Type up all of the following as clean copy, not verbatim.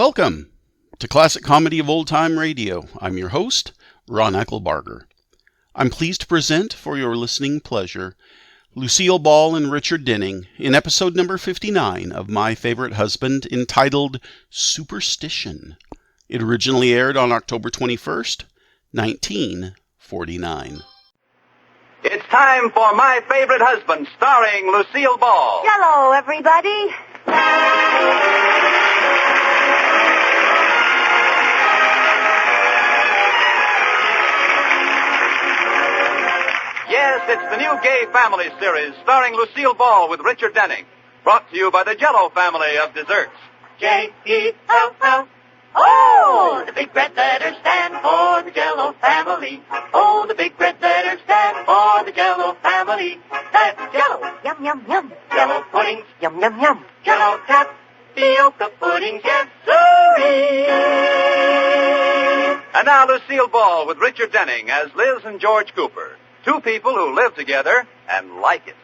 Welcome to Classic Comedy of Old Time Radio. I'm your host, Ron Eckelbarger. I'm pleased to present, for your listening pleasure, Lucille Ball and Richard Denning in episode number 59 of My Favorite Husband, entitled Superstition. It originally aired on October 21st, 1949. It's time for My Favorite Husband, starring Lucille Ball. Hello, everybody. Yes, it's the new Gay Family series starring Lucille Ball with Richard Denning. Brought to you by the Jell-O family of desserts. J-E-L-L. Oh, the big red letters stand for the Jell-O family. Oh, the big red letters stand for the Jell-O family. That's Jell-O. Yum, yum, yum. Jell-O puddings. Yum, yum, yum. Jell-O tapioca puddings. Yes, sirree. And now Lucille Ball with Richard Denning as Liz and George Cooper. Two people who live together and like it.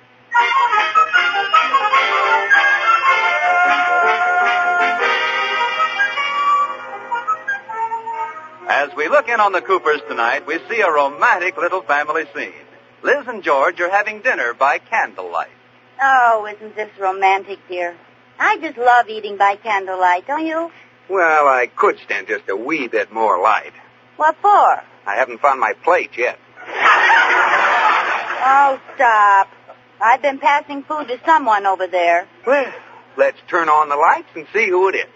As we look in on the Coopers tonight, we see a romantic little family scene. Liz and George are having dinner by candlelight. Oh, isn't this romantic, dear? I just love eating by candlelight, don't you? Well, I could stand just a wee bit more light. What for? I haven't found my plate yet. Oh, stop. I've been passing food to someone over there. Well, let's turn on the lights and see who it is.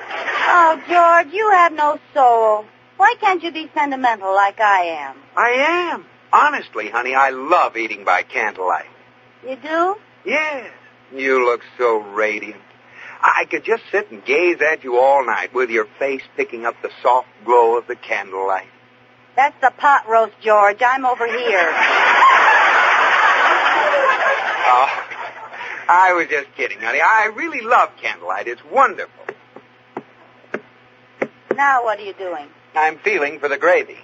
Oh, George, you have no soul. Why can't you be sentimental like I am? I am. Honestly, honey, I love eating by candlelight. You do? Yes. You look so radiant. I could just sit and gaze at you all night with your face picking up the soft glow of the candlelight. That's the pot roast, George. I'm over here. Oh, I was just kidding, honey. I really love candlelight. It's wonderful. Now what are you doing? I'm feeling for the gravy.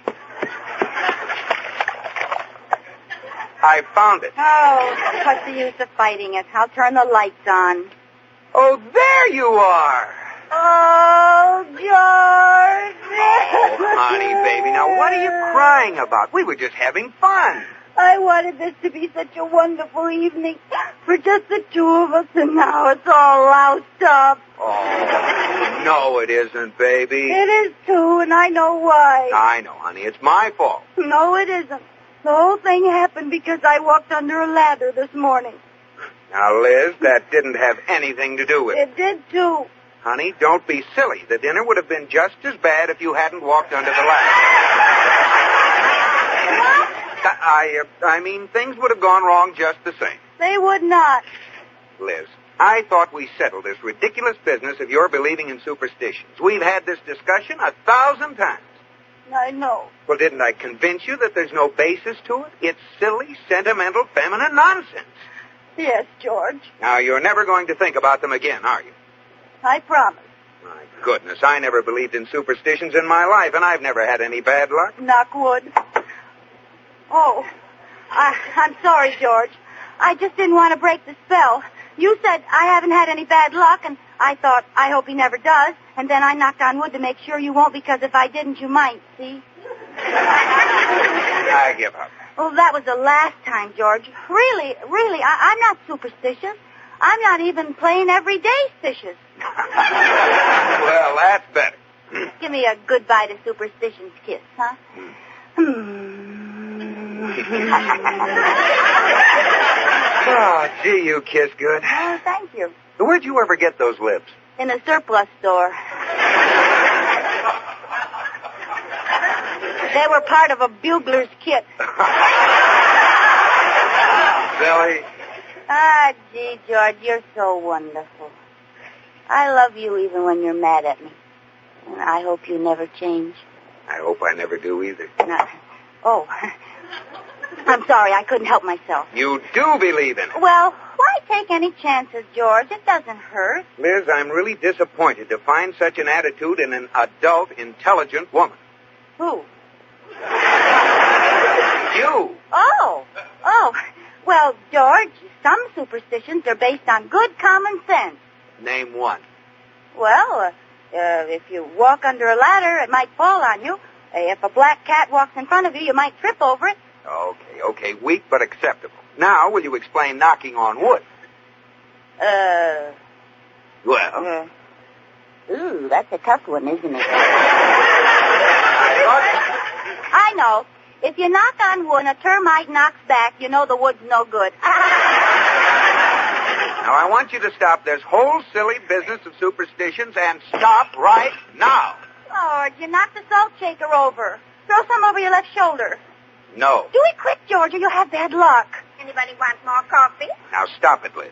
I found it. Oh, what's the use of fighting it? I'll turn the lights on. Oh, there you are. Oh, George. Oh, honey, baby, now what are you crying about? We were just having fun. I wanted this to be such a wonderful evening for just the two of us, and now it's all loused up. Oh, no, it isn't, baby. It is, too, and I know why. I know, honey. It's my fault. No, it isn't. The whole thing happened because I walked under a ladder this morning. Now, Liz, that didn't have anything to do with it. It did, too. Honey, don't be silly. The dinner would have been just as bad if you hadn't walked under the ladder. What? I mean, things would have gone wrong just the same. They would not. Liz, I thought we settled this ridiculous business of your believing in superstitions. We've had this discussion 1,000 times. I know. Well, didn't I convince you that there's no basis to it? It's silly, sentimental, feminine nonsense. Yes, George. Now, you're never going to think about them again, are you? I promise. My goodness, I never believed in superstitions in my life, and I've never had any bad luck. Knock wood. Oh, I'm sorry, George. I just didn't want to break the spell. You said I haven't had any bad luck, and I thought, I hope he never does. And then I knocked on wood to make sure you won't, because if I didn't, you might, see? I give up. Well, that was the last time, George. Really, I'm not superstitious. I'm not even plain everyday stitious. Well, that's better. Give me a goodbye to superstition's kiss, huh? Oh, gee, you kiss good. Oh, thank you. Where'd you ever get those lips? In a surplus store. They were part of a bugler's kit. Silly. Ah, gee, George, you're so wonderful. I love you even when you're mad at me. And I hope you never change. I hope I never do either. Oh, I'm sorry, I couldn't help myself. You do believe in it. Well, why take any chances, George? It doesn't hurt. Liz, I'm really disappointed to find such an attitude in an adult, intelligent woman. Who? You. Oh. Well, George, some superstitions are based on good common sense. Name one. Well, If you walk under a ladder, it might fall on you. If a black cat walks in front of you, you might trip over it. Okay. Weak but acceptable. Now, will you explain knocking on wood? Well? Ooh, that's a tough one, isn't it? I I know. If you knock on wood and a termite knocks back, you know the wood's no good. Now, I want you to stop this whole silly business of superstitions and stop right now. George, you knocked the salt shaker over. Throw some over your left shoulder. No. Do it quick, George, or you'll have bad luck. Anybody want more coffee? Now, stop it, Liz.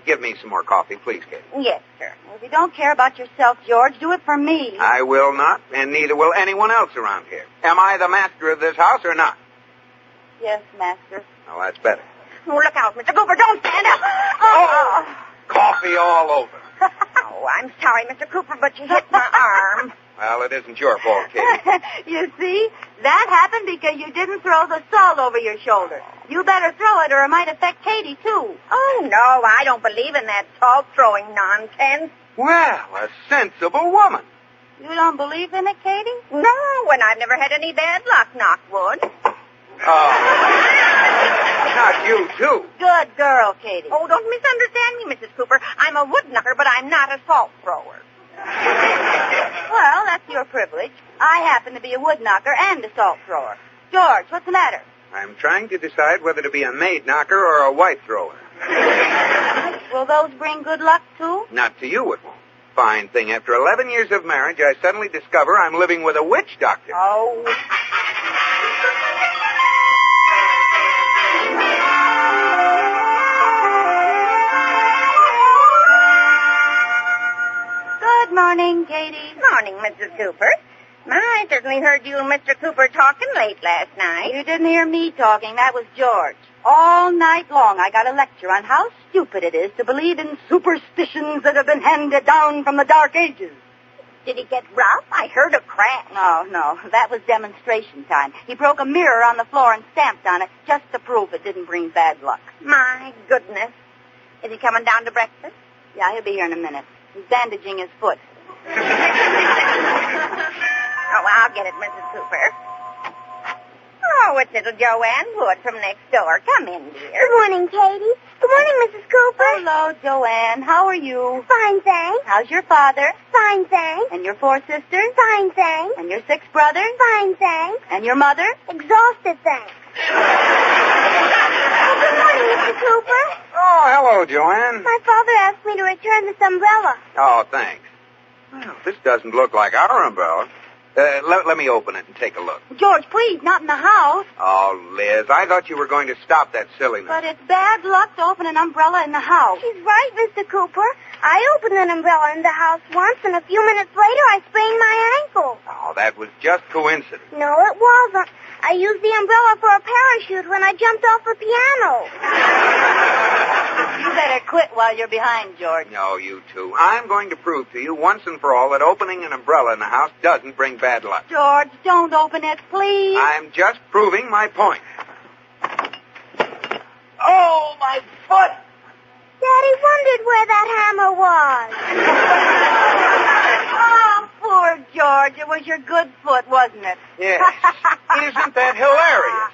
Give me some more coffee, please, Katie. Yes, sir. Well, if you don't care about yourself, George, do it for me. I will not, and neither will anyone else around here. Am I the master of this house or not? Yes, master. Oh, that's better. Oh, look out, Mr. Cooper. Don't stand up. Oh! Coffee all over. Oh, I'm sorry, Mr. Cooper, but you hit my arm. Well, it isn't your fault, Katie. You see? That happened because you didn't throw the salt over your shoulder. You better throw it or it might affect Katie, too. Oh, no, I don't believe in that salt-throwing nonsense. Well, a sensible woman. You don't believe in it, Katie? No, and I've never had any bad luck, knock wood. Oh. Not you, too. Good girl, Katie. Oh, don't misunderstand me, Mrs. Cooper. I'm a wood knocker, but I'm not a salt thrower. Well, that's your privilege. I happen to be a wood knocker and a salt thrower. George, what's the matter? I'm trying to decide whether to be a maid knocker or a wife thrower. Will those bring good luck, too? Not to you, it won't. Fine thing. After 11 years of marriage, I suddenly discover I'm living with a witch doctor. Oh. Good morning, Katie. Morning, Mrs. Cooper. I certainly heard you and Mr. Cooper talking late last night. You didn't hear me talking. That was George. All night long, I got a lecture on how stupid it is to believe in superstitions that have been handed down from the Dark Ages. Did he get rough? I heard a crack. No. That was demonstration time. He broke a mirror on the floor and stamped on it just to prove it didn't bring bad luck. My goodness. Is he coming down to breakfast? Yeah, he'll be here in a minute. He's bandaging his foot. Oh, I'll get it, Mrs. Cooper. Oh, it's little Joanne Wood from next door. Come in, dear. Good morning, Katie. Good morning, Mrs. Cooper. Hello, Joanne. How are you? Fine, thanks. How's your father? Fine, thanks. And your 4 sisters? Fine, thanks. And your 6 brothers? Fine, thanks. And your mother? Exhausted, thanks. Oh, good morning, Mr. Cooper. Oh, hello, Joanne. My father asked me to return this umbrella. Oh, thanks. Well, this doesn't look like our umbrella. Let me open it and take a look. George, please, not in the house. Oh, Liz, I thought you were going to stop that silliness. But it's bad luck to open an umbrella in the house. She's right, Mr. Cooper. I opened an umbrella in the house once, and a few minutes later I sprained my ankle. Oh, that was just coincidence. No, it wasn't. I used the umbrella for a parachute when I jumped off the piano. You better quit while you're behind, George. No, you two. I'm going to prove to you once and for all that opening an umbrella in the house doesn't bring bad luck. George, don't open it, please. I'm just proving my point. Oh, my foot! Daddy wondered where that hammer was. Oh, poor George. It was your good foot, wasn't it? Yes. Isn't that hilarious?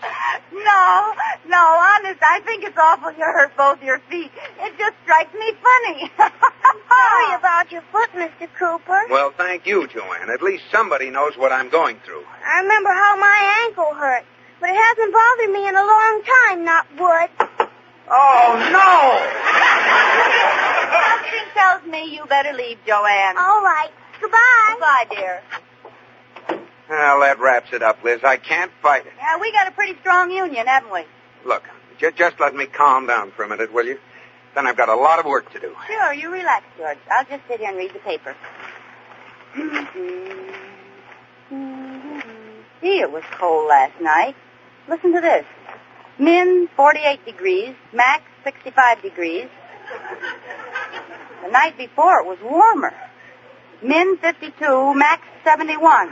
No, honest, I think it's awful you hurt both your feet. It just strikes me funny. Sorry about your foot, Mr. Cooper. Well, thank you, Joanne. At least somebody knows what I'm going through. I remember how my ankle hurt, but it hasn't bothered me in a long time, not wood. Oh, no! Something tells me you better leave, Joanne. All right. Goodbye. Goodbye, dear. Well, that wraps it up, Liz. I can't fight it. Yeah, we got a pretty strong union, haven't we? Look, just let me calm down for a minute, will you? Then I've got a lot of work to do. Sure, you relax, George. I'll just sit here and read the paper. Gee, it was cold last night. Listen to this. Min, 48 degrees. Max, 65 degrees. The night before, it was warmer. Min, 52. Max, 71.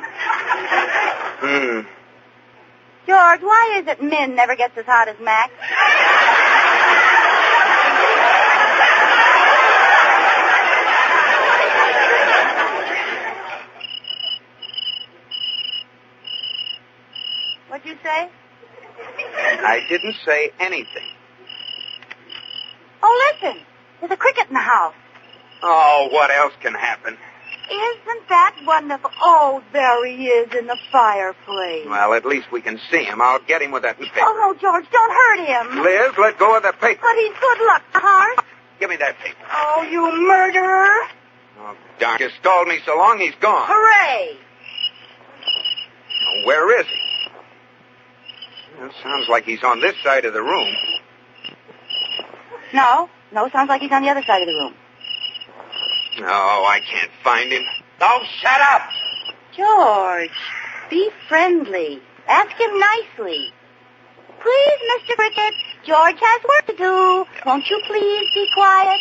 George, why is it Min never gets as hot as Max? say? I didn't say anything. Oh, listen. There's a cricket in the house. Oh, what else can happen? Isn't that wonderful? Oh, there he is in the fireplace. Well, at least we can see him. I'll get him with that paper. Oh, no, George, don't hurt him. Liz, let go of that paper. But he's good luck, huh? Give me that paper. Oh, you murderer. Oh, darn. You stalled me so long, he's gone. Hooray. Oh, where is he? Well, sounds like he's on this side of the room. No, sounds like he's on the other side of the room. Oh, I can't find him. Oh, shut up! George, be friendly. Ask him nicely. Please, Mr. Cricket, George has work to do. Won't you please be quiet?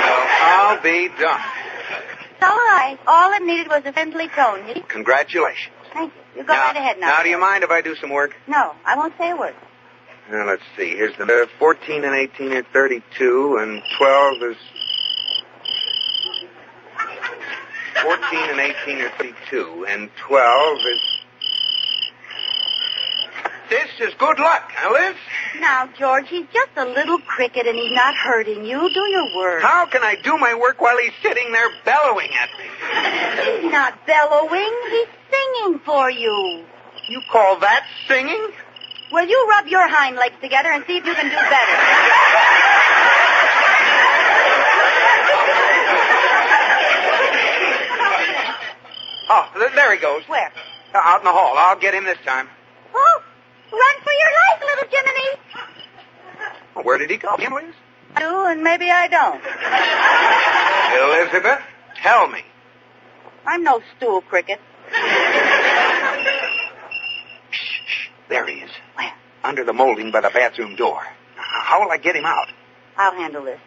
Well, I'll be done. It's all right. All it needed was a friendly tone. Congratulations. Thank you. You go right ahead now. Now, do you mind if I do some work? No, I won't say a word. Now, let's see. Here's the 14 and 18 are 32, and 12 is... 14 and 18 are 32, and 12 is... This is good luck, huh, Liz? Now, George, he's just a little cricket and he's not hurting you. Do your work. How can I do my work while he's sitting there bellowing at me? He's not bellowing. He's singing for you. You call that singing? Well, you rub your hind legs together and see if you can do better. Oh, there he goes. Where? Out in the hall. I'll get him this time. Oh, run for your life, little Jiminy. Well, where did he go, Liz? I do, and maybe I don't. Elizabeth, tell me. I'm no stool cricket. Shh. There he is. Where? Under the molding by the bathroom door. How will I get him out? I'll handle this.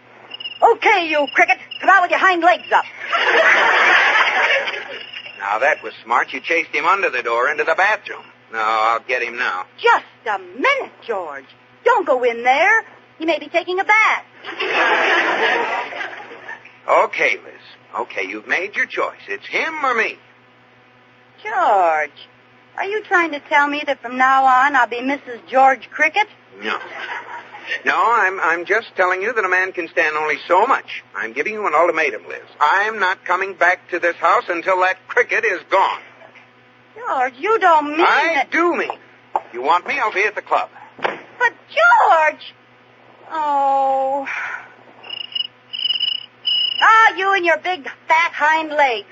Okay, you cricket. Come out with your hind legs up. Now, that was smart. You chased him under the door into the bathroom. No, I'll get him now. Just a minute, George. Don't go in there. He may be taking a bath. Okay, Liz. Okay, you've made your choice. It's him or me. George, are you trying to tell me that from now on I'll be Mrs. George Cricket? No, I'm just telling you that a man can stand only so much. I'm giving you an ultimatum, Liz. I'm not coming back to this house until that cricket is gone. George, you don't mean I that... do mean. You want me? I'll be at the club. But, George! Oh. Ah, you and your big, fat hind legs.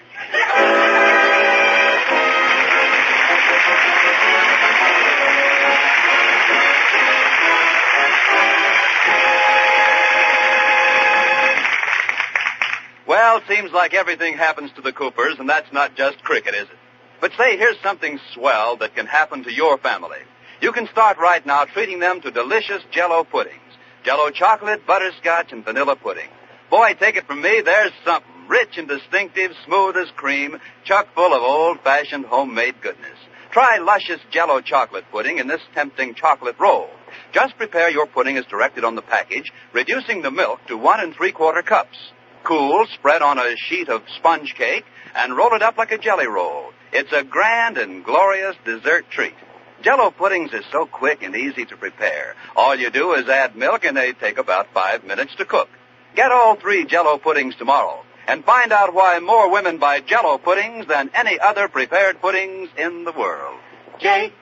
Well, seems like everything happens to the Coopers, and that's not just cricket, is it? But say, here's something swell that can happen to your family. You can start right now treating them to delicious Jell-O puddings. Jell-O chocolate, butterscotch, and vanilla pudding. Boy, take it from me, there's something. Rich and distinctive, smooth as cream, chock full of old-fashioned homemade goodness. Try luscious Jell-O chocolate pudding in this tempting chocolate roll. Just prepare your pudding as directed on the package, reducing the milk to 1 3/4 cups. Cool, spread on a sheet of sponge cake, and roll it up like a jelly roll. It's a grand and glorious dessert treat. Jell-O puddings is so quick and easy to prepare. All you do is add milk, and they take about 5 minutes to cook. Get all 3 Jell-O puddings tomorrow, and find out why more women buy Jell-O puddings than any other prepared puddings in the world. Jell-O.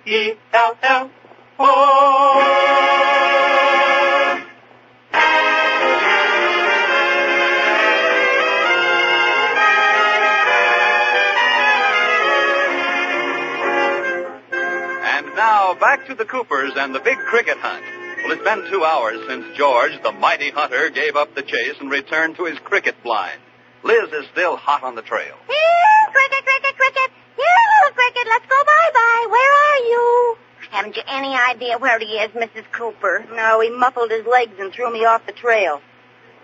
Now, back to the Coopers and the big cricket hunt. Well, it's been 2 hours since George, the mighty hunter, gave up the chase and returned to his cricket blind. Liz is still hot on the trail. Here, cricket, cricket, cricket. Here, little cricket, let's go bye-bye. Where are you? Haven't you any idea where he is, Mrs. Cooper? No, he muffled his legs and threw me off the trail.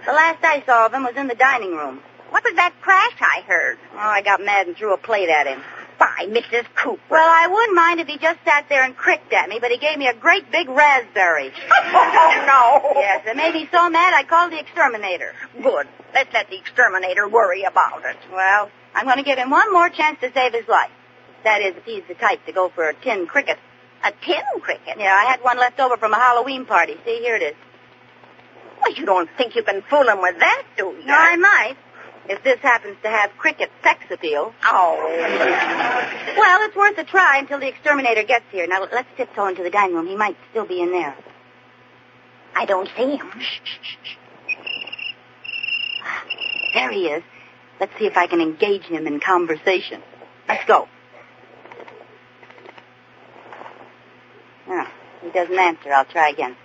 The last I saw of him was in the dining room. What was that crash I heard? Oh, I got mad and threw a plate at him. Goodbye, Mrs. Cooper. Well, I wouldn't mind if he just sat there and cricked at me, but he gave me a great big raspberry. Oh, no. Yes, it made me so mad I called the exterminator. Good. Let's let the exterminator worry about it. Well, I'm going to give him one more chance to save his life. That is, if he's the type to go for a tin cricket. A tin cricket? Yeah, I had one left over from a Halloween party. See, here it is. Well, you don't think you can fool him with that, do you? No, I might. If this happens to have cricket sex appeal. Oh. Well, it's worth a try until the exterminator gets here. Now, let's tiptoe into the dining room. He might still be in there. I don't see him. There he is. Let's see if I can engage him in conversation. Let's go. Oh, he doesn't answer. I'll try again.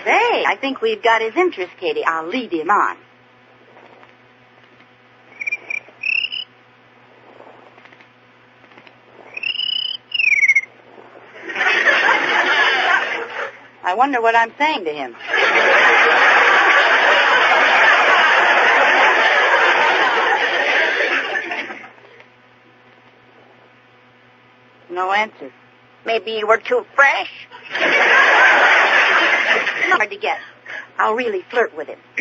Say, I think we've got his interest, Katie. I'll lead him on. I wonder what I'm saying to him. No answer. Maybe you were too fresh. Hard to get. I'll really flirt with him. How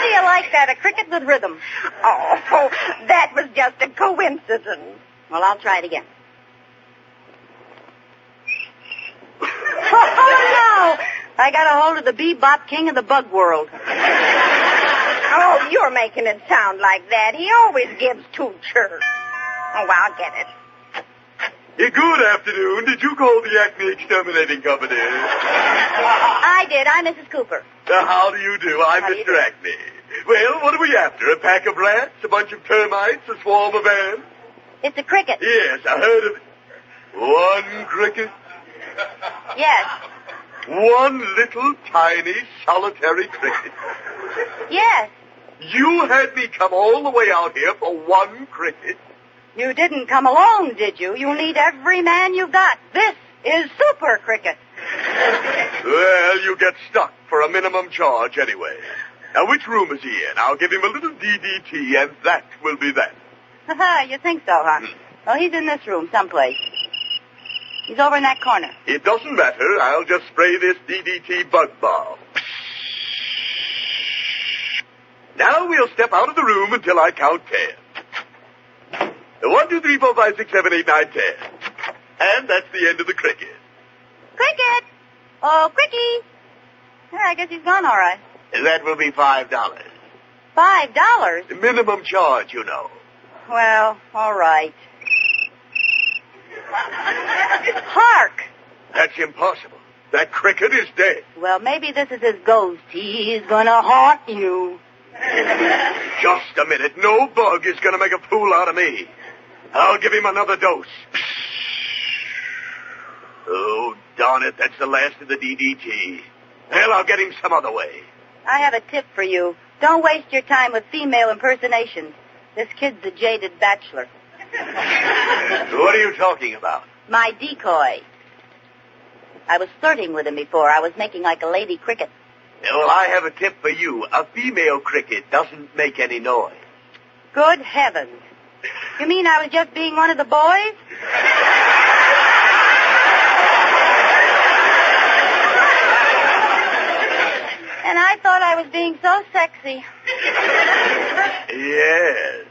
do you like that? A cricket with rhythm. Oh, that was just a coincidence. Well, I'll try it again. Oh, no! I got a hold of the bebop king of the bug world. Oh, you're making it sound like that. He always gives two chirps. Oh, well, I'll get it. Good afternoon. Did you call the Acme Exterminating Company? I did. I'm Mrs. Cooper. How do you do? I'm How do you Mr. do? Acme. Well, what are we after? A pack of rats? A bunch of termites? A swarm of ants? It's a cricket. Yes, I heard of it. One cricket? Yes. One little, tiny, solitary cricket. Yes. You had me come all the way out here for one cricket? You didn't come alone, did you? You'll need every man you've got. This is Super Cricket. Well, you get stuck for a minimum charge anyway. Now, which room is he in? I'll give him a little DDT, and that will be that. You think so, huh? Well, he's in this room someplace. He's over in that corner. It doesn't matter. I'll just spray this DDT bug bomb. Now we'll step out of the room until I count 10. 1, 2, 3, 4, 5, 6, 7, 8, 9, 10. And that's the end of the cricket. Cricket! Oh, Cricky! Yeah, I guess he's gone all right. That will be $5. $5? Minimum charge, you know. Well, all right. Hark! That's impossible. That cricket is dead. Well, maybe this is his ghost. He's gonna haunt you. Just a minute. No bug is going to make a fool out of me. I'll give him another dose. Oh, darn it. That's the last of the DDT. Well, I'll get him some other way. I have a tip for you. Don't waste your time with female impersonations. This kid's a jaded bachelor. What are you talking about? My decoy. I was flirting with him before. I was making like a lady cricket. Well, I have a tip for you. A female cricket doesn't make any noise. Good heavens. You mean I was just being one of the boys? And I thought I was being so sexy. Yes.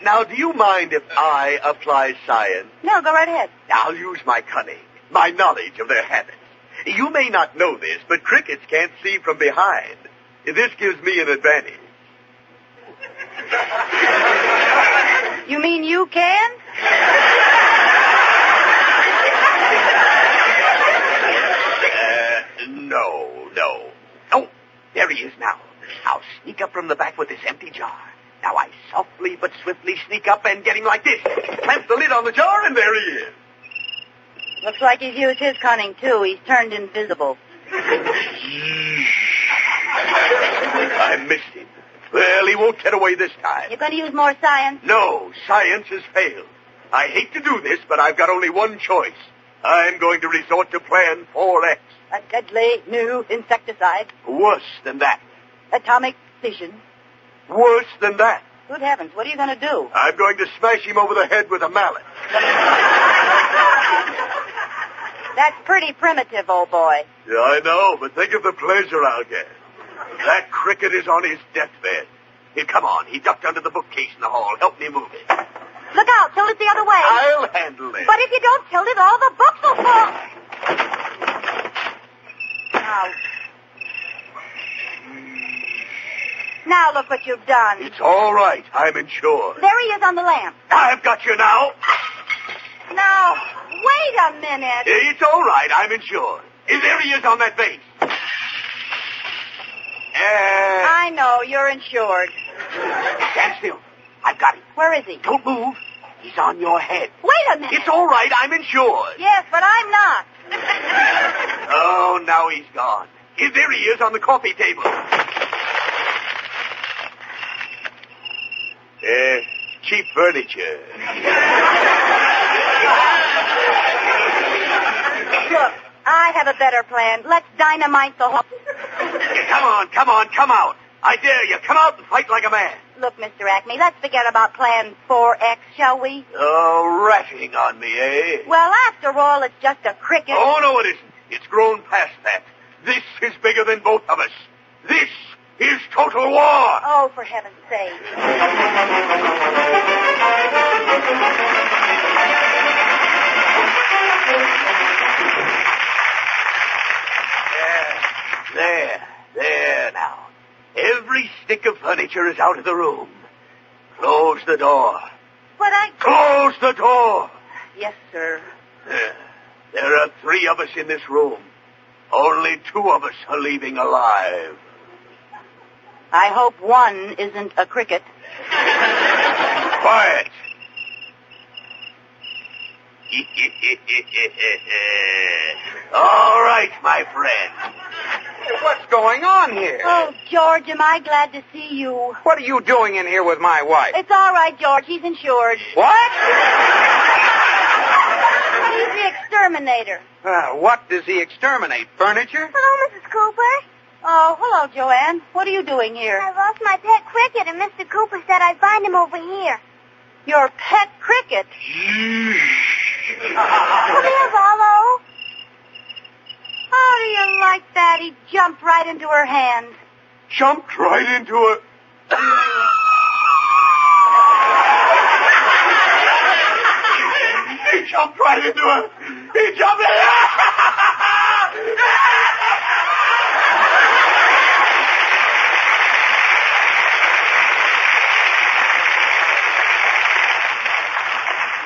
Now, do you mind if I apply science? No, go right ahead. I'll use my cunning, my knowledge of their habits. You may not know this, but crickets can't see from behind. This gives me an advantage. You mean you can? No. Oh, there he is now. I'll sneak up from the back with this empty jar. Now I softly but swiftly sneak up and get him like this. Clamp the lid on the jar, and there he is. Looks like he's used his cunning, too. He's turned invisible. I missed him. Well, he won't get away this time. You're going to use more science? No, science has failed. I hate to do this, but I've got only one choice. I'm going to resort to Plan 4X. A deadly new insecticide. Worse than that. Atomic fission. Worse than that. Good heavens, what are you going to do? I'm going to smash him over the head with a mallet. That's pretty primitive, old boy. Yeah, I know, but think of the pleasure I'll get. That cricket is on his deathbed. Here, come on. He ducked under the bookcase in the hall. Help me move it. Look out, tilt it the other way. I'll handle it. But if you don't tilt it, all the books will fall. Now look what you've done. It's all right. I'm insured. There he is on the lamp. I've got you now. Now, wait a minute. It's all right. I'm insured. There he is on that base. I know, you're insured. Stand still. I've got him. Where is he? Don't move. He's on your head. Wait a minute. It's all right. I'm insured. Yes, but I'm not. Oh, now he's gone. There he is on the coffee table. Cheap furniture. Look, I have a better plan. Let's dynamite the whole... Come on, come out. I dare you. Come out and fight like a man. Look, Mr. Acme, let's forget about Plan 4X, shall we? Oh, ratting on me, eh? Well, after all, it's just a cricket. Oh, no, it isn't. It's grown past that. This is bigger than both of us. This is total war. Oh, for heaven's sake. There now. Every stick of furniture is out of the room. Close the door. But Close the door. Yes, sir. There are 3 of us in this room. Only 2 of us are leaving alive. I hope one isn't a cricket. Quiet. All right, my friend. What's going on here? Oh, George, am I glad to see you. What are you doing in here with my wife? It's all right, George. He's insured. What? He's the exterminator. What does he exterminate? Furniture? Hello, Mrs. Cooper. Oh, hello, Joanne. What are you doing here? I lost my pet cricket, and Mr. Cooper said I'd find him over here. Your pet cricket? Come here, Rollo. How do you like that? He jumped right into her hand. Jumped right into a... He jumped right into a... He jumped in...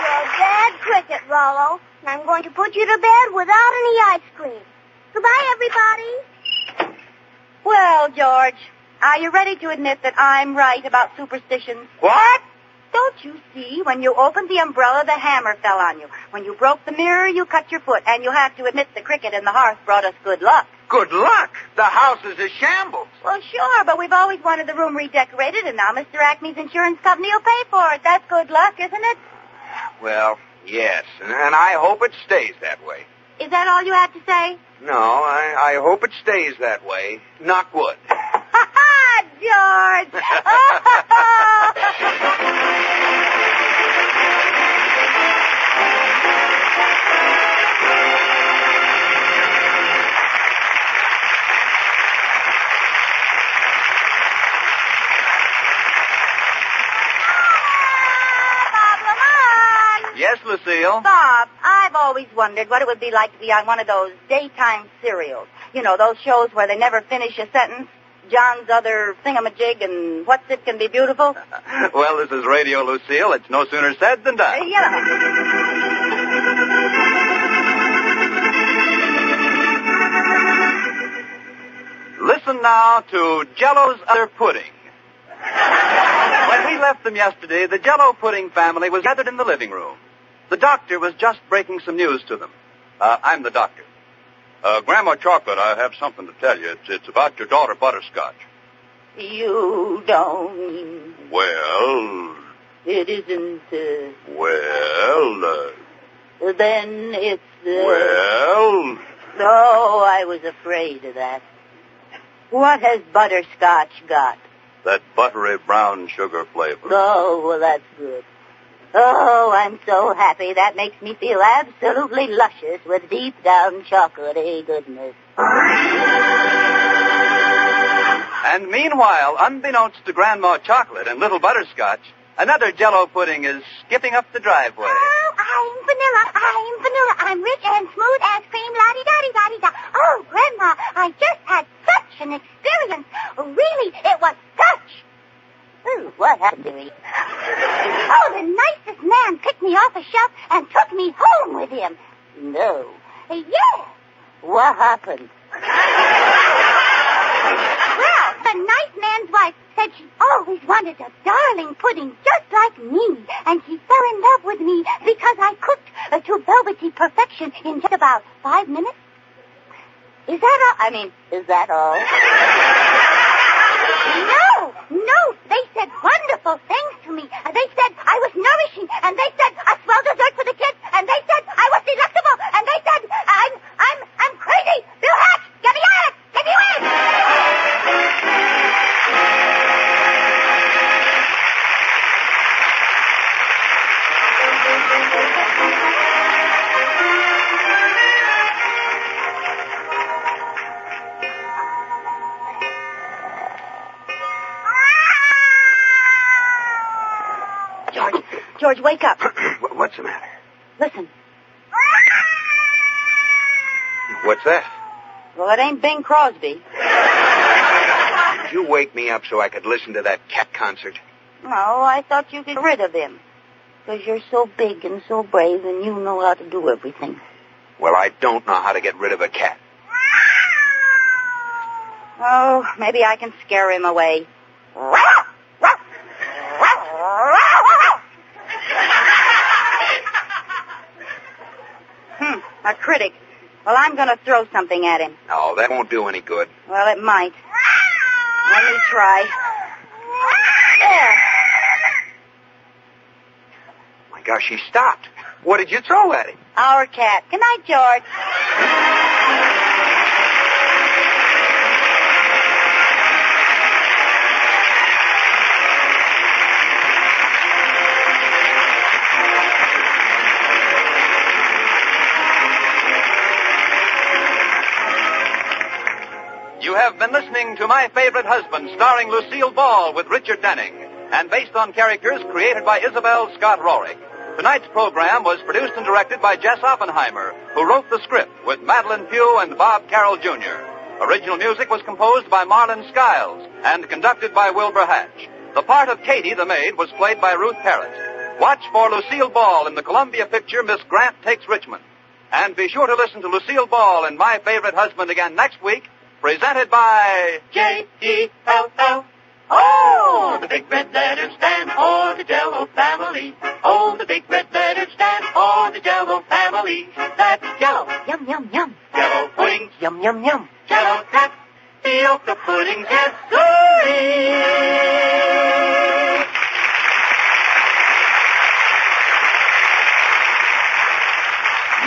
You're a bad cricket, Rollo. And I'm going to put you to bed without any ice cream. Goodbye, everybody. Well, George, are you ready to admit that I'm right about superstitions? What? Don't you see? When you opened the umbrella, the hammer fell on you. When you broke the mirror, you cut your foot. And you have to admit the cricket in the hearth brought us good luck. Good luck. The house is a shambles. Well, sure, but we've always wanted the room redecorated, and now Mr. Acme's insurance company will pay for it. That's good luck, isn't it? Well, yes, and I hope it stays that way. Is that all you have to say? No, I hope it stays that way. Knock wood. Ha-ha, George! Yes, Lucille? Bob, I've always wondered what it would be like to be on one of those daytime serials. You know, those shows where they never finish a sentence. John's other thingamajig and What's It Can Be Beautiful. Well, this is Radio Lucille. It's no sooner said than done. Yeah. Listen now to Jell-O's Other Pudding. When we left them yesterday, the Jell-O pudding family was gathered in the living room. The doctor was just breaking some news to them. I'm the doctor. Grandma Chocolate, I have something to tell you. It's about your daughter Butterscotch. You don't mean Well, it isn't, well, then it's, well. Oh, I was afraid of that. What has butterscotch got? That buttery brown sugar flavor. Oh, well, that's good. Oh, I'm so happy. That makes me feel absolutely luscious with deep down chocolatey goodness. And meanwhile, unbeknownst to Grandma Chocolate and Little Butterscotch, another Jell-O pudding is skipping up the driveway. Oh, I'm vanilla. I'm rich and smooth as cream, la-di-da-di-da-di-da. Oh, Grandma, I just had such an experience. Really, it was such. Ooh, what happened to me? Oh, the nicest man picked me off a shelf and took me home with him. No. Yeah. What happened? Well, the nice man's wife said she always wanted a darling pudding just like me, and she fell in love with me because I cooked to velvety perfection in just about 5 minutes. Is that all? Is that all? No, they said wonderful things to me. They said I was nourishing, and they said a swell dessert for the kids, and they said I was delectable, and they said I'm crazy. Bill Hatch, get me out! Get me away! George, wake up. What's the matter? Listen. What's that? Well, it ain't Bing Crosby. Did you wake me up so I could listen to that cat concert? No, I thought you could get rid of him. Because you're so big and so brave and you know how to do everything. Well, I don't know how to get rid of a cat. Oh, maybe I can scare him away. A critic. Well, I'm going to throw something at him. No, that won't do any good. Well, it might. Let me try. There. My gosh, he stopped. What did you throw at him? Our cat. Good night, George. You have been listening to My Favorite Husband, starring Lucille Ball with Richard Denning, and based on characters created by Isabel Scott Rorick. Tonight's program was produced and directed by Jess Oppenheimer, who wrote the script with Madeline Pugh and Bob Carroll Jr. Original music was composed by Marlon Skiles and conducted by Wilbur Hatch. The part of Katie, the maid, was played by Ruth Parrott. Watch for Lucille Ball in the Columbia picture Miss Grant Takes Richmond. And be sure to listen to Lucille Ball in My Favorite Husband again next week, presented by J-E-L-L. Oh, the big red letters stand for the Jell-O family. Oh, the big red letters stand for the Jell-O family. That's Jell-O. Yum, yum, yum. Jell-O puddings. Yum, yum, yum. Jell-O tapioca puddings. Yes, sirree.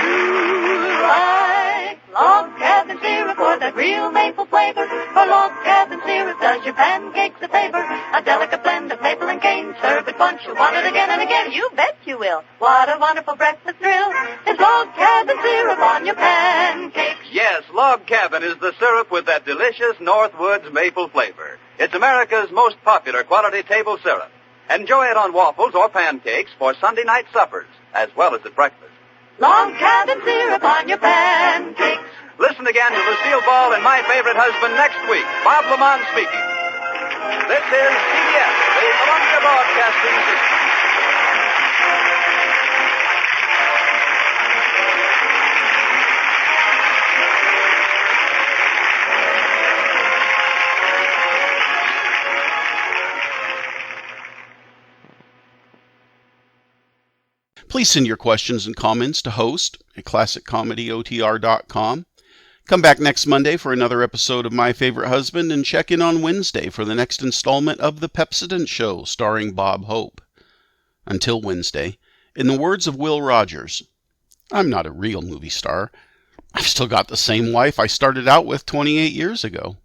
You like log cabin syrup or that real maple flavor? For log cabin syrup does your pancakes a favor. A delicate blend of maple and cane. Serve it once, you'll want it again and again. You bet you will. What a wonderful breakfast thrill is log cabin syrup on your pancakes. Yes, Log Cabin is the syrup with that delicious Northwoods maple flavor. It's America's most popular quality table syrup. Enjoy it on waffles or pancakes for Sunday night suppers, as well as at breakfast. Log cabin syrup on your pancakes. Listen again to Lucille Ball and My Favorite Husband next week. Bob Lamont speaking. This is CBS, the Columbia Broadcasting System. Please send your questions and comments to host at classiccomedyotr.com. Come back next Monday for another episode of My Favorite Husband, and check in on Wednesday for the next installment of The Pepsodent Show, starring Bob Hope. Until Wednesday, in the words of Will Rogers, I'm not a real movie star. I've still got the same wife I started out with 28 years ago.